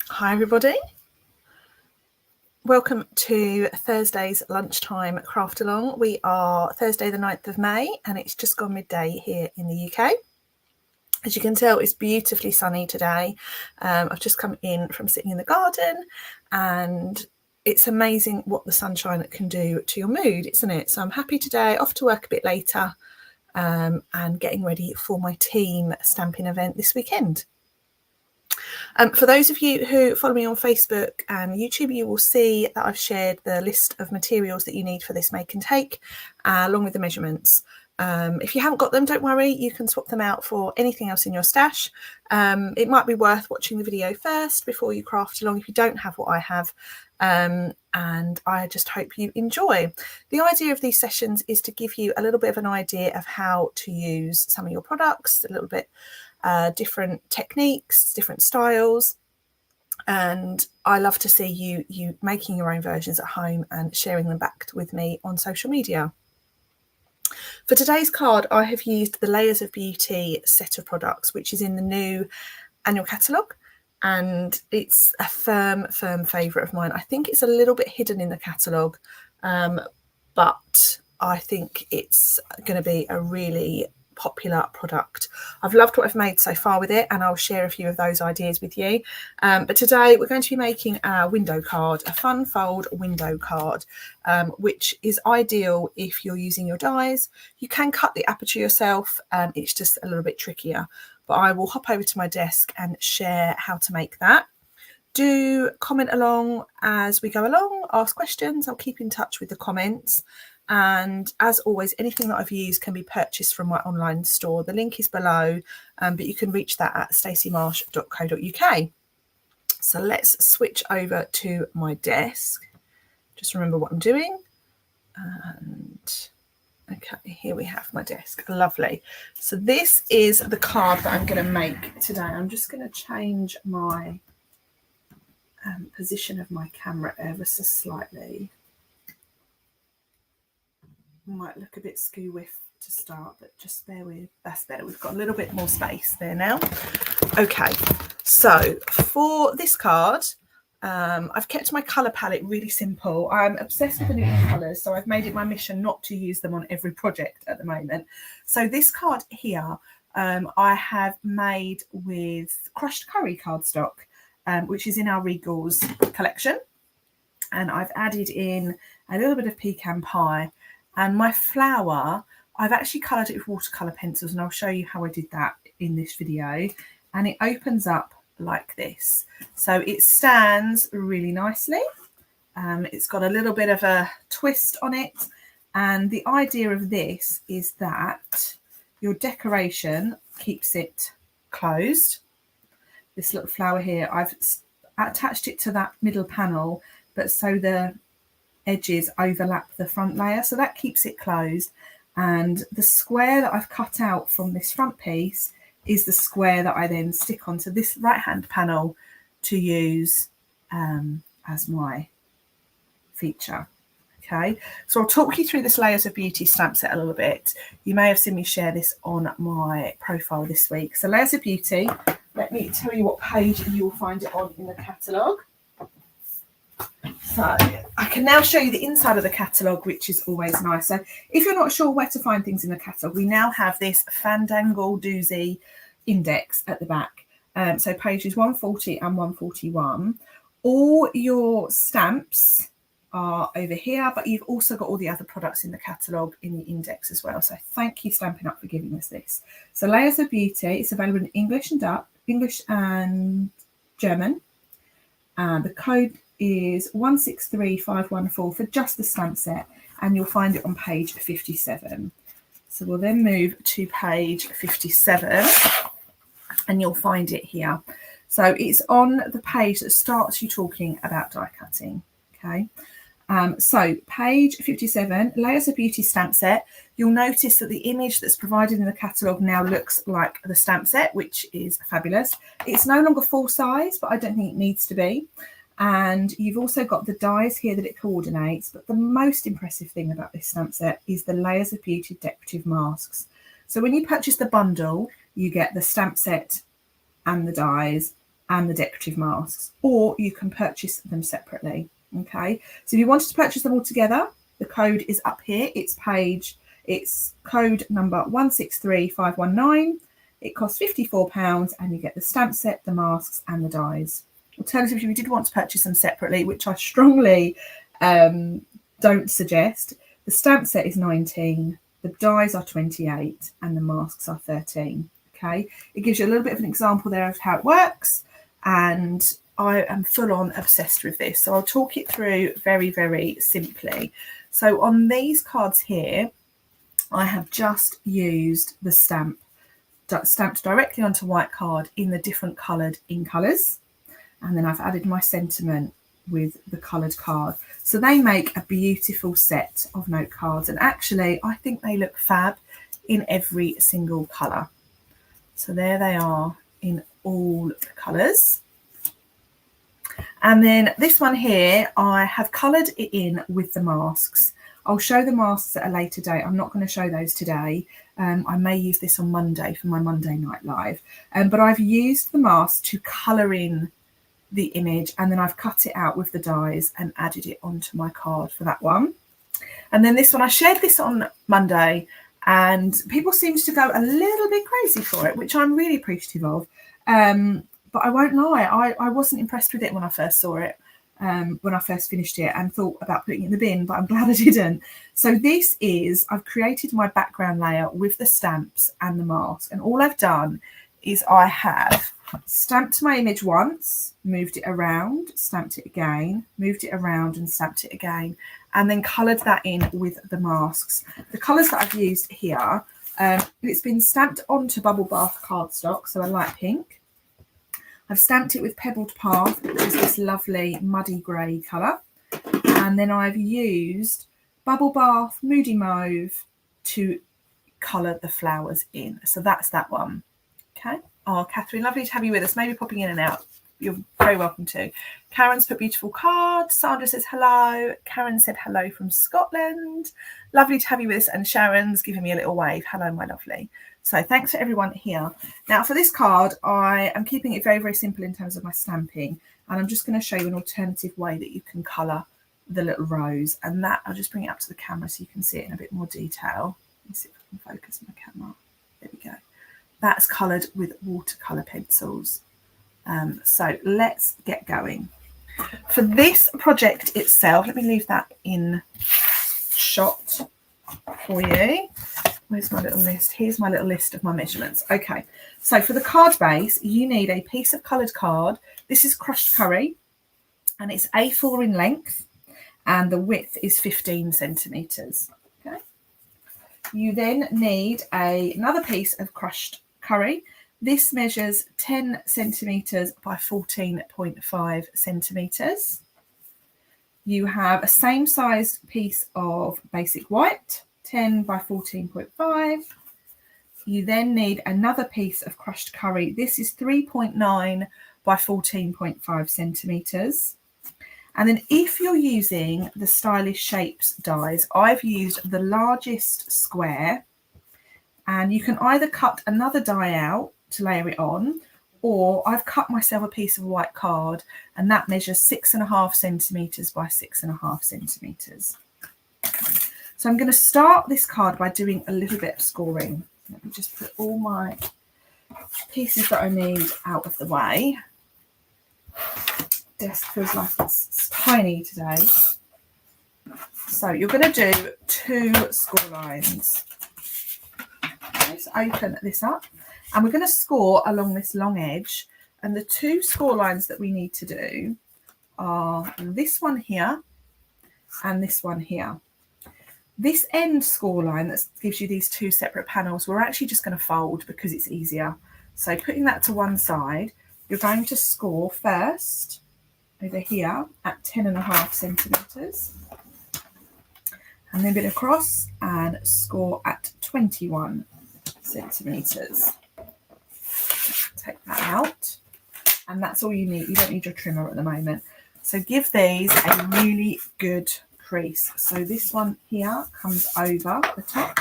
Hi everybody, welcome to Thursday's lunchtime craft along. We are Thursday the 9th of May and it's just gone midday here in the UK. As you can tell, it's beautifully sunny today. I've just come in from sitting in the garden and it's amazing what the sunshine can do to your mood, isn't it? So I'm happy today, off to work a bit later and getting ready for my team Stampin event this weekend. For those of you who follow me on Facebook and YouTube, you will see that I've shared the list of materials that you need for this make and take, along with the measurements. If you haven't got them, don't worry, you can swap them out for anything else in your stash. It might be worth watching the video first before you craft along if you don't have what I have. And I just hope you enjoy. The idea of these sessions is to give you a little bit of an idea of how to use some of your products, a little bit different techniques, different styles, and I love to see you making your own versions at home and sharing them back with me on social media. For today's card, I have used the Layers of Beauty set of products, which is in the new annual catalogue, and it's a firm favourite of mine. I think it's a little bit hidden in the catalogue, but I think it's going to be a really popular product. I've loved what I've made so far with it and I'll share a few of those ideas with you. But today we're going to be making a window card, a fun fold window card, which is ideal if you're using your dies. You can cut the aperture yourself, it's just a little bit trickier, but I will hop over to my desk and share how to make that. Do comment along as we go along, ask questions, I'll keep in touch with the comments. And as always, anything that I've used can be purchased from my online store. The link is below, but you can reach that at staceymarsh.co.uk. So let's switch over to my desk. Just remember what I'm doing. And okay, here we have my desk. Lovely. So this is the card that I'm going to make today. I'm just going to change my position of my camera ever so slightly. Might look a bit skew-whiff to start, but just bear with. That's better. We've got a little bit more space there now. Okay, so for this card, I've kept my colour palette really simple. I'm obsessed with the new colours, so I've made it my mission not to use them on every project at the moment. So this card here, I have made with crushed curry cardstock, which is in our Regals collection. And I've added in a little bit of pecan pie. And my flower, I've actually coloured it with watercolour pencils, and I'll show you how I did that in this video. And it opens up like this. So it stands really nicely. It's got a little bit of a twist on it. And the idea of this is that your decoration keeps it closed. This little flower here, I've attached it to that middle panel, but so the edges overlap the front layer, so that keeps it closed. And the square that I've cut out from this front piece is the square that I then stick onto this right hand panel to use as my feature. Okay, so I'll talk you through this Layers of Beauty stamp set a little bit. You may have seen me share this on my profile this week. So Layers of Beauty, let me tell you what page you will find it on in the catalogue. So I can now show you the inside of the catalogue, which is always nice. So if you're not sure where to find things in the catalogue, we now have this Fandangle doozy index at the back. So pages 140 and 141. All your stamps are over here, but you've also got all the other products in the catalogue in the index as well. So thank you, Stampin' Up, for giving us this. So Layers of Beauty, it's available in English and German. And the code is 163514 for just the stamp set, and you'll find it on page 57. So we'll then move to page 57 and you'll find it here. So it's on the page that starts you talking about die cutting. Okay, so page 57, Layers of Beauty stamp set. You'll notice that the image that's provided in the catalogue now looks like the stamp set, which is fabulous. It's no longer full size, but I don't think it needs to be. And you've also got the dies here that it coordinates, but the most impressive thing about this stamp set is the Layers of Beauty decorative masks. So when you purchase the bundle, you get the stamp set and the dies and the decorative masks, or you can purchase them separately. Okay, so if you wanted to purchase them all together, the code is up here. It's code number 163519. It costs £54 and you get the stamp set, the masks and the dies. Alternatively, if you did want to purchase them separately, which I strongly don't suggest, the stamp set is 19, the dies are 28 and the masks are 13. Okay, it gives you a little bit of an example there of how it works, and I am full on obsessed with this, so I'll talk it through very, very simply. So on these cards here, I have just used the stamp stamped directly onto white card in the different coloured in colours, and then I've added my sentiment with the coloured card. So they make a beautiful set of note cards, and actually I think they look fab in every single colour. So there they are in all the colours. And then this one here, I have coloured it in with the masks. I'll show the masks at a later date. I'm not going to show those today. I may use this on Monday for my Monday night live. But I've used the mask to colour in the image, and then I've cut it out with the dies and added it onto my card for that one. And then this one, I shared this on Monday, and people seemed to go a little bit crazy for it, which I'm really appreciative of. But I won't lie, I wasn't impressed with it when I first saw it, when I first finished it, and thought about putting it in the bin, but I'm glad I didn't. So this is, I've created my background layer with the stamps and the mask, and all I've done is I have stamped my image once, moved it around, stamped it again, moved it around and stamped it again, and then coloured that in with the masks. The colours that I've used here, it's been stamped onto Bubble Bath cardstock, so a light pink. I've stamped it with Pebbled Path, which is this lovely muddy grey colour. And then I've used Bubble Bath Moody Mauve to colour the flowers in. So that's that one. Okay. Oh, Catherine, lovely to have you with us. Maybe popping in and out. You're very welcome to. Karen's put beautiful cards. Sandra says hello. Karen said hello from Scotland. Lovely to have you with us. And Sharon's giving me a little wave. Hello, my lovely. So thanks for everyone here. Now for this card, I am keeping it very, very simple in terms of my stamping. And I'm just going to show you an alternative way that you can colour the little rose. And that, I'll just bring it up to the camera so you can see it in a bit more detail. Let me see if I can focus my camera. There we go. That's coloured with watercolour pencils. So let's get going. For this project itself, let me leave that in shot for you. Where's my little list? Here's my little list of my measurements. Okay, so for the card base, you need a piece of coloured card. This is crushed curry, and it's A4 in length, and the width is 15 centimetres. Okay. You then need another piece of crushed curry. This measures 10 centimetres by 14.5 centimetres. You have a same sized piece of basic white, 10 by 14.5. You then need another piece of crushed curry. This is 3.9 by 14.5 centimetres. And then if you're using the Stylish Shapes dies, I've used the largest square, and you can either cut another die out to layer it on, or I've cut myself a piece of white card, and that measures 6.5 centimetres by 6.5 centimetres. So I'm going to start this card by doing a little bit of scoring. Let me just put all my pieces that I need out of the way. Desk feels like it's tiny today. So you're going to do 2 score lines. Okay, so open this up, and we're going to score along this long edge. And the 2 score lines that we need to do are this one here and this one here. This end score line that gives you these 2 separate panels, we're actually just going to fold because it's easier. So putting that to one side, you're going to score first over here at 10.5 centimetres, and then bit across and score at 21 centimetres. Take that out, and that's all you need. You don't need your trimmer at the moment. So give these a really good crease. So this one here comes over the top.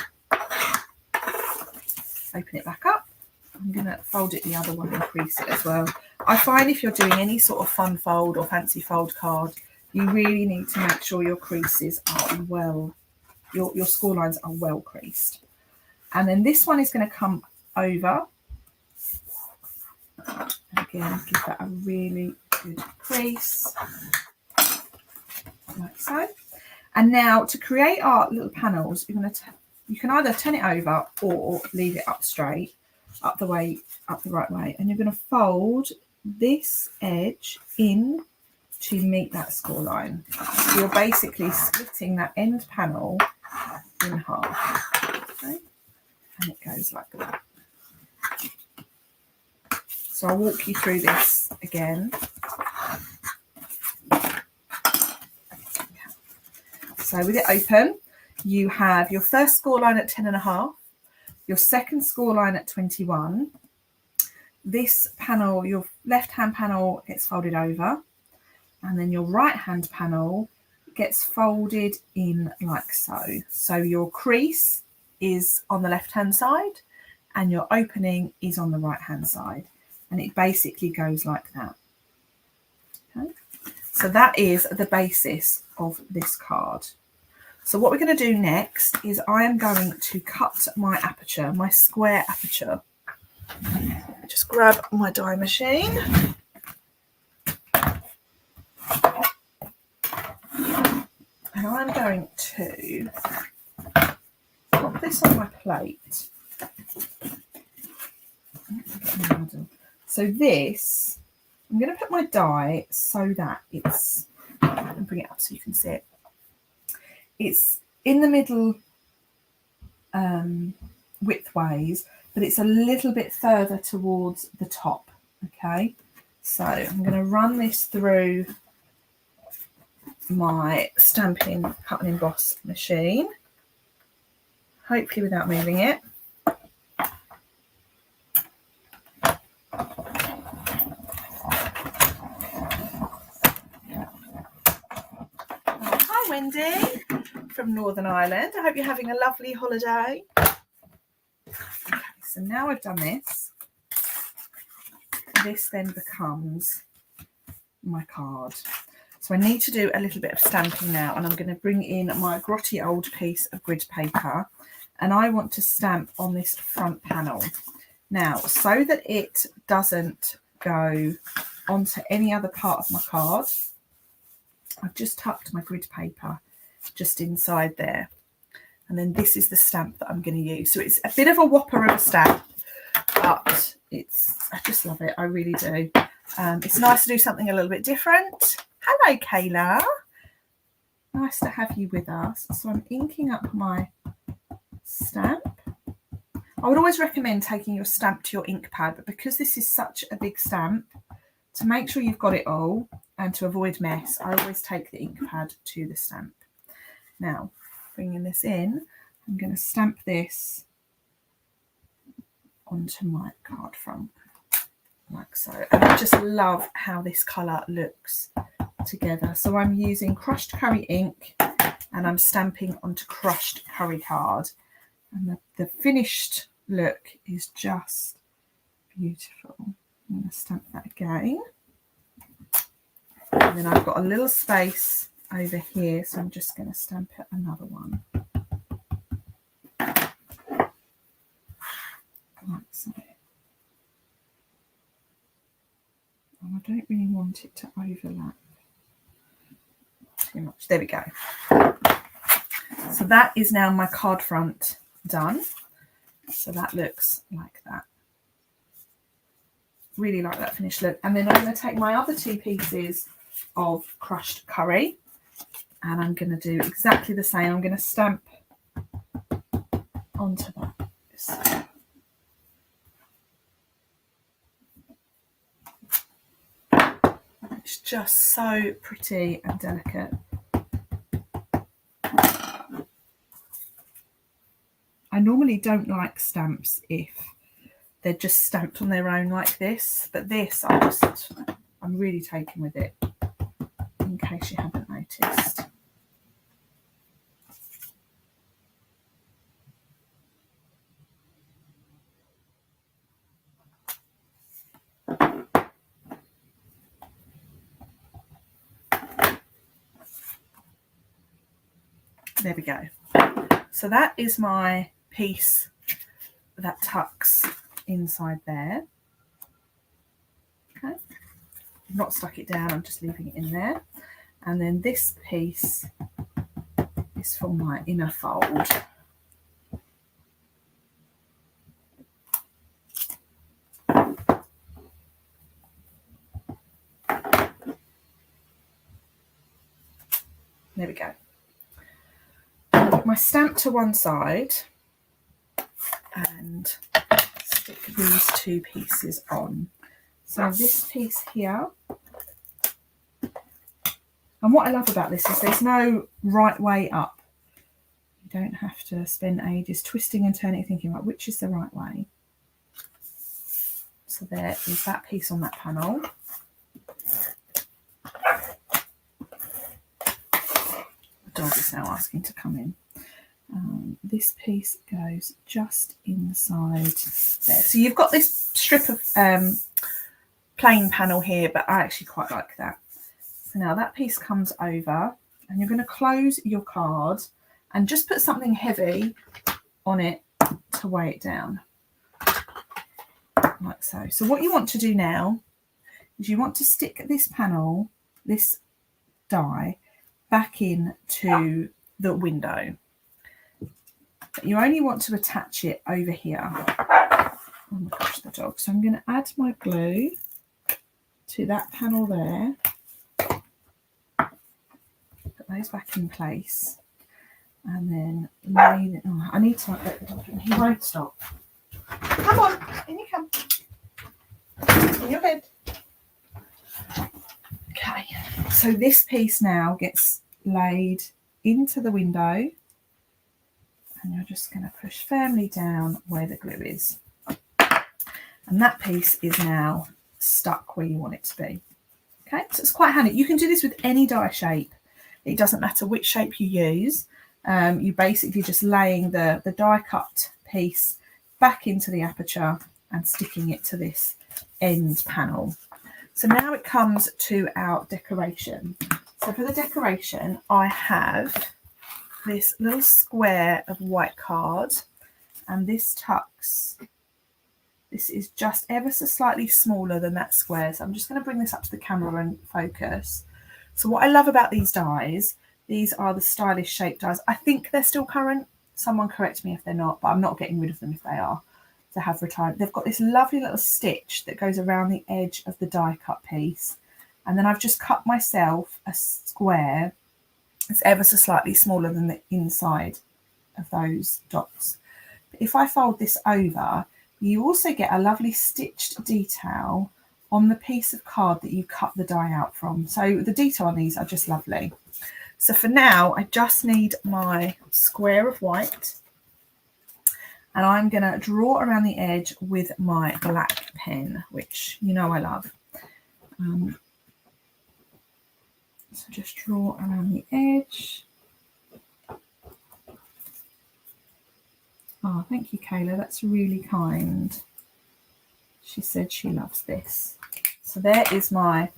Open it back up. I'm going to fold it the other one and crease it as well. I find if you're doing any sort of fun fold or fancy fold card, you really need to make sure your creases are well, your score lines are well creased. And then this one is going to come over. Again, give that a really good crease, like so. And now to create our little panels, you're going to you can either turn it over or leave it up straight, up the right way, and you're going to fold this edge in to meet that score line. So you're basically splitting that end panel in half. Okay? And it goes like that. So I'll walk you through this again. So with it open, you have your first score line at 10.5, your second score line at 21. This panel, your left hand panel gets folded over, and then your right hand panel gets folded in like so. So your crease is on the left hand side and your opening is on the right hand side, and it basically goes like that. Okay, so that is the basis of this card. So what we're going to do next is I am going to cut my aperture, my square aperture. Just grab my die machine. And I'm going to pop this on my plate. So this, I'm going to put my die so that it's, and bring it up so you can see it. It's in the middle widthways, but it's a little bit further towards the top. Okay, so I'm going to run this through my Stampin' cut and emboss machine, hopefully without moving it. Hi Wendy from Northern Ireland. I hope you're having a lovely holiday. Okay, so now I've done this, this then becomes my card. So I need to do a little bit of stamping now, and I'm going to bring in my grotty old piece of grid paper, and I want to stamp on this front panel. Now, so that it doesn't go onto any other part of my card, I've just tucked my grid paper just inside there. And then this is the stamp that I'm going to use. So it's a bit of a whopper of a stamp, but I just love it. I really do. It's nice to do something a little bit different. Hello, Kayla. Nice to have you with us. So I'm inking up my stamp. I would always recommend taking your stamp to your ink pad, but because this is such a big stamp, to make sure you've got it all and to avoid mess, I always take the ink pad to the stamp. Now, bringing this in, I'm going to stamp this onto my card front, like so. And I just love how this colour looks together. So I'm using crushed curry ink and I'm stamping onto crushed curry card. And the finished look is just beautiful. I'm going to stamp that again. And then I've got a little space over here, so I'm just going to stamp it another one. Like so. And I don't really want it to overlap too much. There we go. So that is now my card front done. So that looks like that. Really like that finished look. And then I'm going to take my other two pieces of crushed curry and I'm going to do exactly the same. I'm going to stamp onto that. It's just so pretty and delicate. I normally don't like stamps if they're just stamped on their own like this, but this I'm really taken with it, in case you haven't noticed. There we go. So that is my piece that tucks inside there. Okay, I've not stuck it down, I'm just leaving it in there. And then this piece is for my inner fold. There we go. I'll put my stamp to one side and stick these two pieces on. So this piece here, and what I love about this is there's no right way up. You don't have to spend ages twisting and turning, thinking about which is the right way. So there is that piece on that panel. The dog is now asking to come in. This piece goes just inside there. So you've got this strip of plain panel here, but I actually quite like that. So now that piece comes over and you're going to close your card and just put something heavy on it to weigh it down, like so. So what you want to do now is you want to stick this panel, this die, back into the window. But you only want to attach it over here. Oh my gosh, the dog. So I'm going to add my glue to that panel there. Put those back in place. And then lay it. Oh, I need to let the dog in. He won't stop. Come on, in you come. In your bed. Okay, so this piece now gets laid into the window. And you're just going to push firmly down where the glue is. And that piece is now stuck where you want it to be. Okay, so it's quite handy. You can do this with any die shape. It doesn't matter which shape you use. You're basically just laying the die cut piece back into the aperture and sticking it to this end panel. So now it comes to our decoration. So for the decoration, I have this little square of white card, and this tucks. This is just ever so slightly smaller than that square. So I'm just going to bring this up to the camera and focus. So what I love about these dies, these are the stylish shape dies. I think they're still current. Someone correct me if they're not, but I'm not getting rid of them if they are. They have retired. They've got this lovely little stitch that goes around the edge of the die cut piece. And then I've just cut myself a square. It's ever so slightly smaller than the inside of those dots. But if I fold this over, you also get a lovely stitched detail on the piece of card that you cut the die out from. So the detail on these are just lovely. So for now, I just need my square of white, and I'm going to draw around the edge with my black pen, which you know I love. So just draw around the edge. Oh, thank you, Kayla. That's really kind. She said she loves this. So there is my,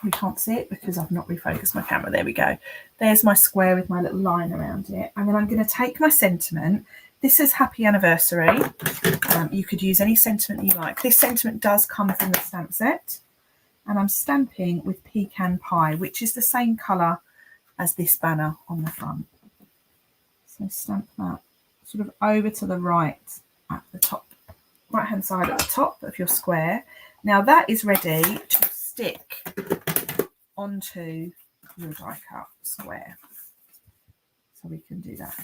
we can't see it because I've not refocused my camera. There we go. There's my square with my little line around it. And then I'm going to take my sentiment. This is Happy Anniversary. You could use any sentiment you like. This sentiment does come from the stamp set. And I'm stamping with Pecan Pie, which is the same colour as this banner on the front. So stamp that sort of over to the right at the top, right hand side at the top of your square. Now that is ready to stick onto your die cut square. So we can do that.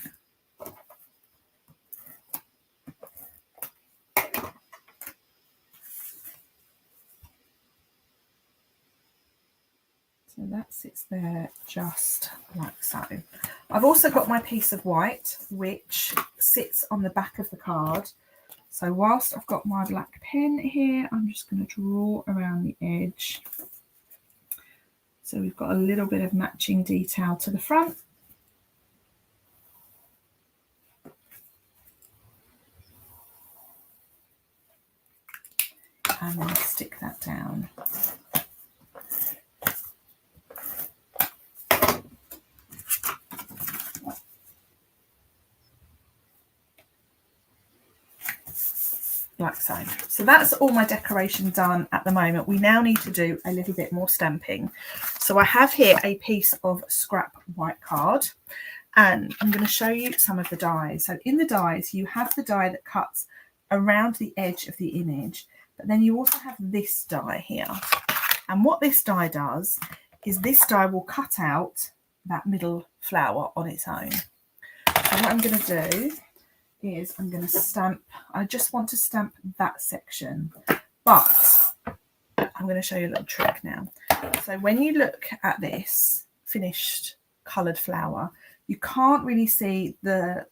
So that sits there just like so. I've also got my piece of white, which sits on the back of the card. So whilst I've got my black pen here, I'm just going to draw around the edge. So we've got a little bit of matching detail to the front. And then stick that down. like so. So that's all my decoration done at the moment. We now need to do a little bit more stamping. So I have here a piece of scrap white card, and I'm going to show you some of the dies. So in the dies, you have the die that cuts around the edge of the image, but then you also have this die here. And what this die does is this die will cut out that middle flower on its own. So what I'm going to do is I'm going to stamp, I just want to stamp that section, but I'm going to show you a little trick now. So when you look at this finished coloured flower, you can't really see the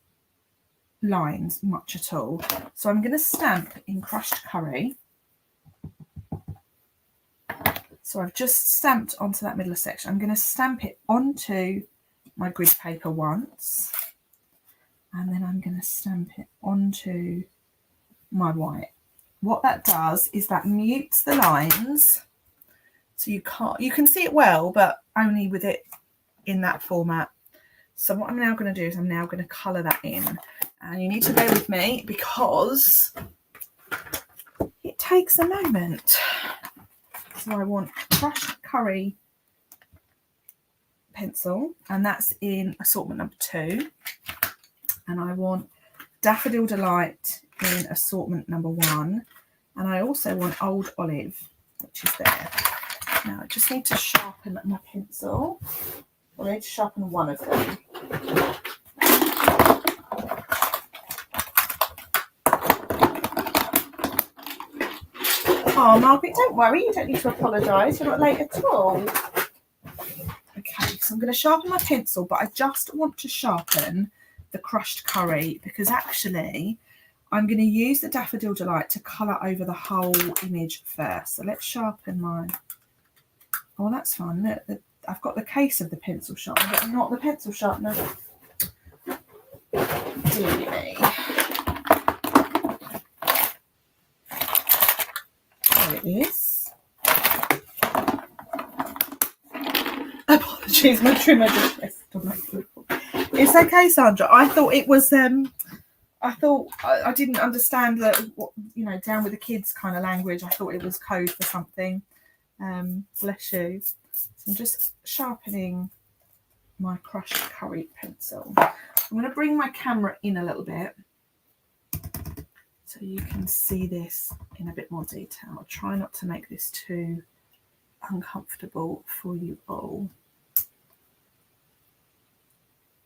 lines much at all. So I'm going to stamp in crushed curry. So I've just stamped onto that middle section. I'm going to stamp it onto my grid paper once, and then I'm going to stamp it onto my white. What that does is that mutes the lines, so you can see it well, but only with it in that format. So what I'm now going to do is I'm now going to colour that in, and you need to bear with me because it takes a moment. So I want crushed curry pencil, and that's in assortment number 2. And I want Daffodil Delight in assortment number 1. And I also want Old Olive, which is there. Now I just need to sharpen my pencil. I need to sharpen one of them. Oh, Margaret, don't worry. You don't need to apologise. You're not late at all. Okay, so I'm going to sharpen my pencil, but I just want to sharpen the crushed curry because actually I'm going to use the Daffodil Delight to colour over the whole image first. So let's sharpen mine. Oh, that's fine. Look, I've got the case of the pencil sharpener, but not the pencil sharpener. Dear me. There it is. Apologies, my trimmer just rested on my foot. It's okay, Sandra. I thought it was I didn't understand that, down with the kids kind of language. I thought it was code for something. Bless you. So I'm just sharpening my crushed curry pencil. I'm going to bring my camera in a little bit so you can see this in a bit more detail. I'll try not to make this too uncomfortable for you all.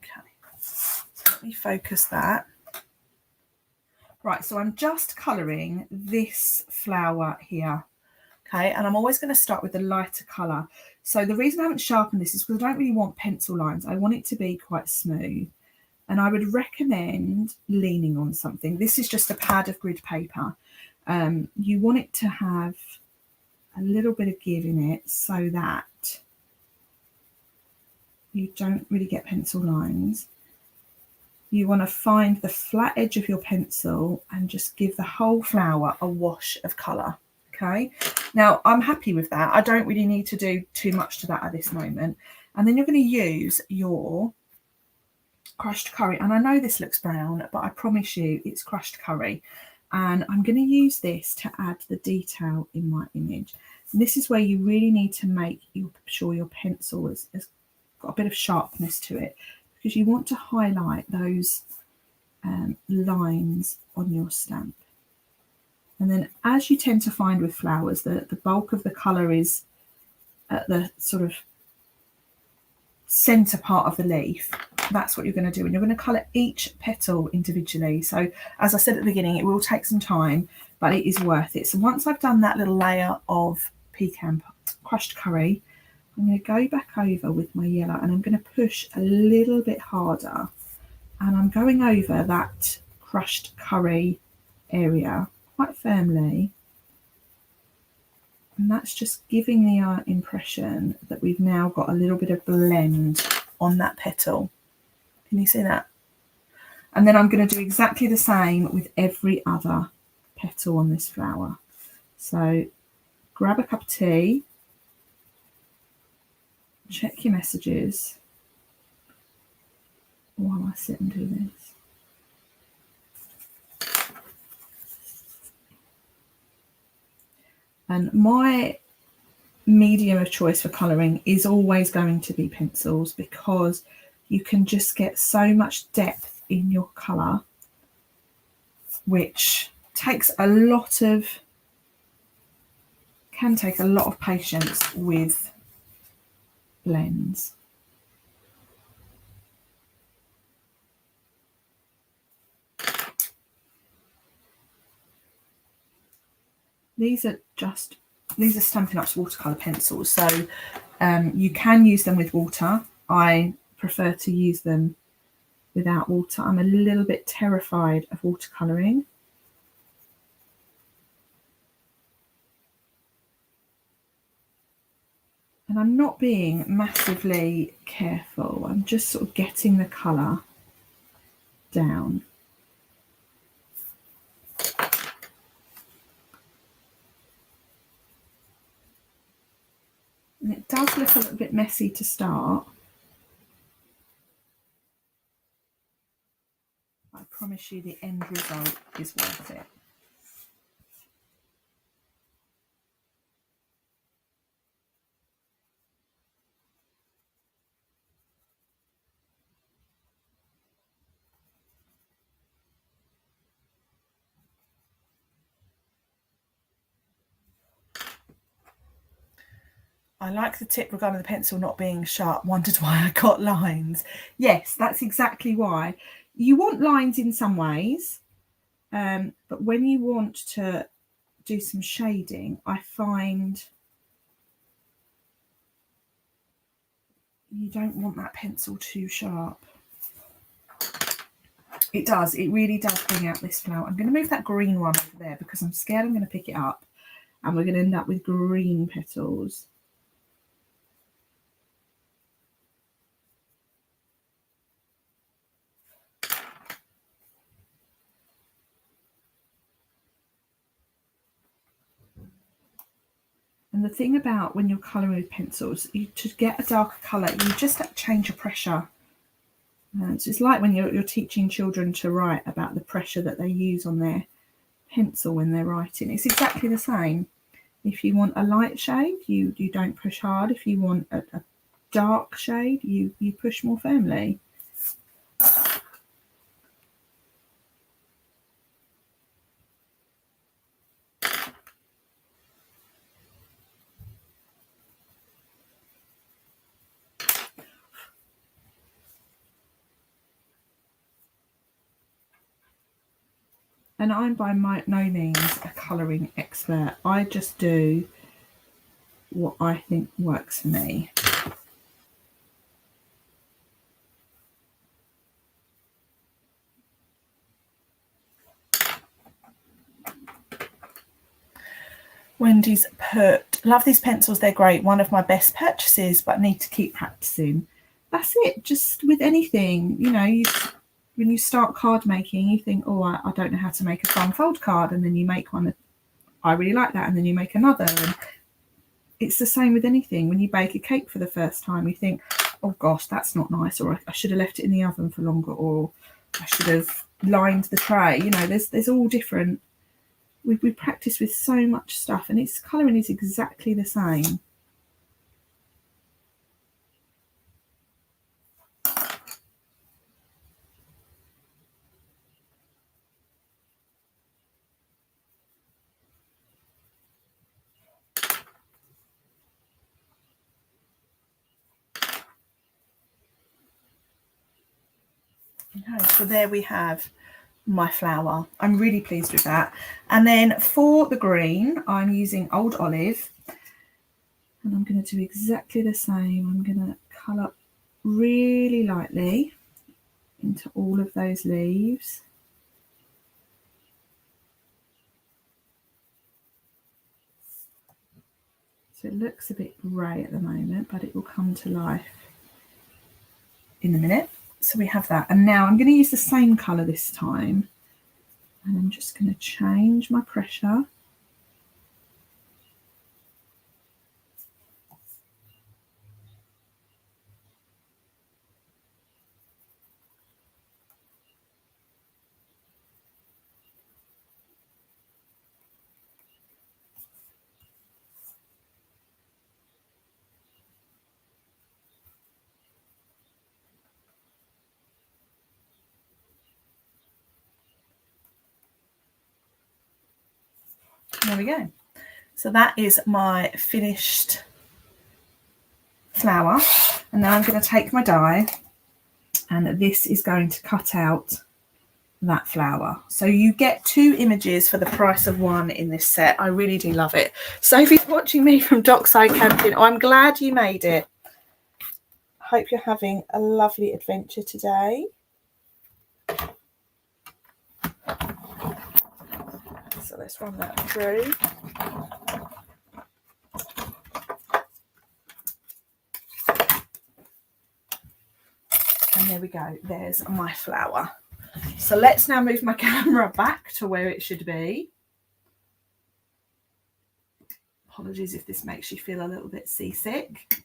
Okay, so let me focus that. Right, so I'm just colouring this flower here. Okay, and I'm always going to start with the lighter colour. So the reason I haven't sharpened this is because I don't really want pencil lines. I want it to be quite smooth. And I would recommend leaning on something. This is just a pad of grid paper. You want it to have a little bit of give in it so that you don't really get pencil lines. You want to find the flat edge of your pencil and just give the whole flower a wash of colour. Okay, now I'm happy with that. I don't really need to do too much to that at this moment. And then you're going to use your crushed curry. And I know this looks brown, but I promise you it's crushed curry. And I'm going to use this to add the detail in my image. And this is where you really need to make sure your pencil has got a bit of sharpness to it, because you want to highlight those lines on your stamp. And then, as you tend to find with flowers, the bulk of the colour is at the sort of centre part of the leaf. That's what you're going to do. And you're going to colour each petal individually. So, as I said at the beginning, it will take some time, but it is worth it. So once I've done that little layer of pecan crushed curry, I'm going to go back over with my yellow and I'm going to push a little bit harder. And I'm going over that crushed curry area quite firmly, and that's just giving the impression that we've now got a little bit of blend on that petal. Can you see that? And then I'm going to do exactly the same with every other petal on this flower. So grab a cup of tea, check your messages while I sit and do this. And my medium of choice for colouring is always going to be pencils, because you can just get so much depth in your colour, which takes a lot of patience with blends. These are Stampin' Up's watercolour pencils, so you can use them with water. I prefer to use them without water. I'm a little bit terrified of watercolouring. And I'm not being massively careful. I'm just sort of getting the colour down. And it does look a little bit messy to start. I promise you the end result is worth it. I like the tip regarding the pencil not being sharp. Wondered why I got lines. Yes, that's exactly why. You want lines in some ways, but when you want to do some shading, I find you don't want that pencil too sharp. It really does bring out this flower. I'm going to move that green one over there because I'm scared I'm going to pick it up and we're going to end up with green petals. And the thing about when you're colouring with pencils, to get a darker colour, you just have to change your pressure. So it's like when you're teaching children to write, about the pressure that they use on their pencil when they're writing. It's exactly the same. If you want a light shade, you don't push hard. If you want a dark shade, you push more firmly. And I'm by no means a colouring expert. I just do what I think works for me. Wendy's put, love these pencils, they're great. One of my best purchases, but need to keep practicing. That's it, just with anything, you know, when you start card making, you think, oh, I don't know how to make a fun fold card, and then you make one, I really like that, and then you make another. And it's the same with anything. When you bake a cake for the first time, you think, oh gosh, that's not nice, or I should have left it in the oven for longer, or I should have lined the tray. You know, there's all different. We practice with so much stuff, and colouring is exactly the same. Okay, so there we have my flower. I'm really pleased with that. And then for the green, I'm using Old Olive, and I'm going to do exactly the same. I'm going to colour really lightly into all of those leaves. So it looks a bit grey at the moment, but it will come to life in a minute. So we have that. And now I'm going to use the same colour this time. And I'm just going to change my pressure. There we go. So that is my finished flower. And now I'm going to take my die, and this is going to cut out that flower. So you get 2 images for the price of 1 in this set. I really do love it. Sophie's watching me from Dockside Camping. Oh, I'm glad you made it. Hope you're having a lovely adventure today. So let's run that through. And there we go. There's my flower. So let's now move my camera back to where it should be. Apologies if this makes you feel a little bit seasick.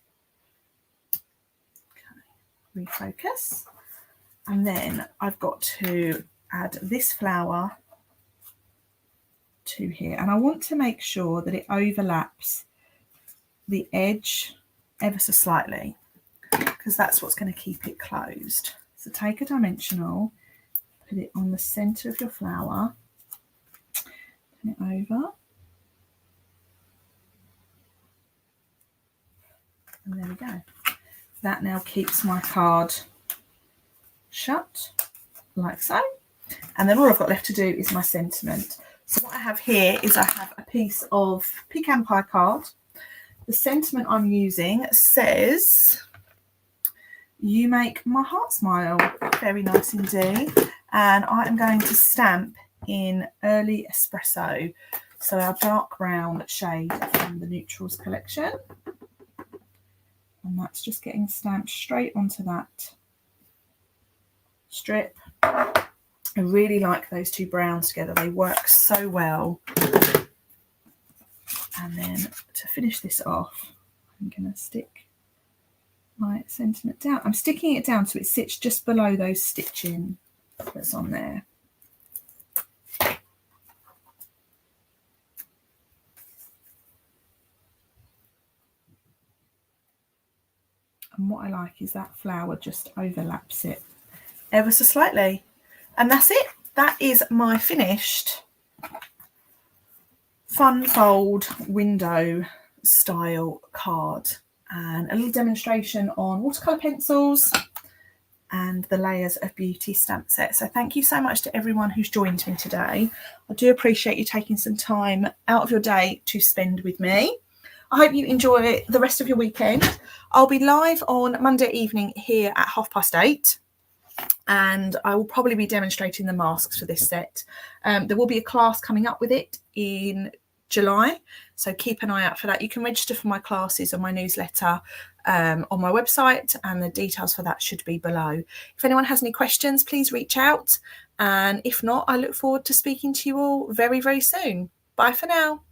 Okay, refocus. And then I've got to add this flower to here. And I want to make sure that it overlaps the edge ever so slightly, because that's what's going to keep it closed. So take a dimensional, put it on the centre of your flower, turn it over, and there we go. That now keeps my card shut, like so. And then all I've got left to do is my sentiment. So what I have here is I have a piece of pecan pie card. The sentiment I'm using says, "You make my heart smile." Very nice indeed. And I am going to stamp in Early Espresso, so our dark brown shade from the Neutrals collection. And that's just getting stamped straight onto that strip. I really like those 2 browns together. They work so well. And then to finish this off, I'm going to stick my sentiment down. I'm sticking it down so it sits just below those stitching that's on there. And what I like is that flower just overlaps it ever so slightly. And that's it. That is my finished fun fold window style card, and a little demonstration on watercolour pencils and the Layers of Beauty stamp set. So thank you so much to everyone who's joined me today. I do appreciate you taking some time out of your day to spend with me. I hope you enjoy the rest of your weekend. I'll be live on Monday evening here at 8:30. And I will probably be demonstrating the masks for this set. There will be a class coming up with it in July, so keep an eye out for that. You can register for my classes on my newsletter on my website, and the details for that should be below. If anyone has any questions, please reach out, and if not, I look forward to speaking to you all very, very soon. Bye for now.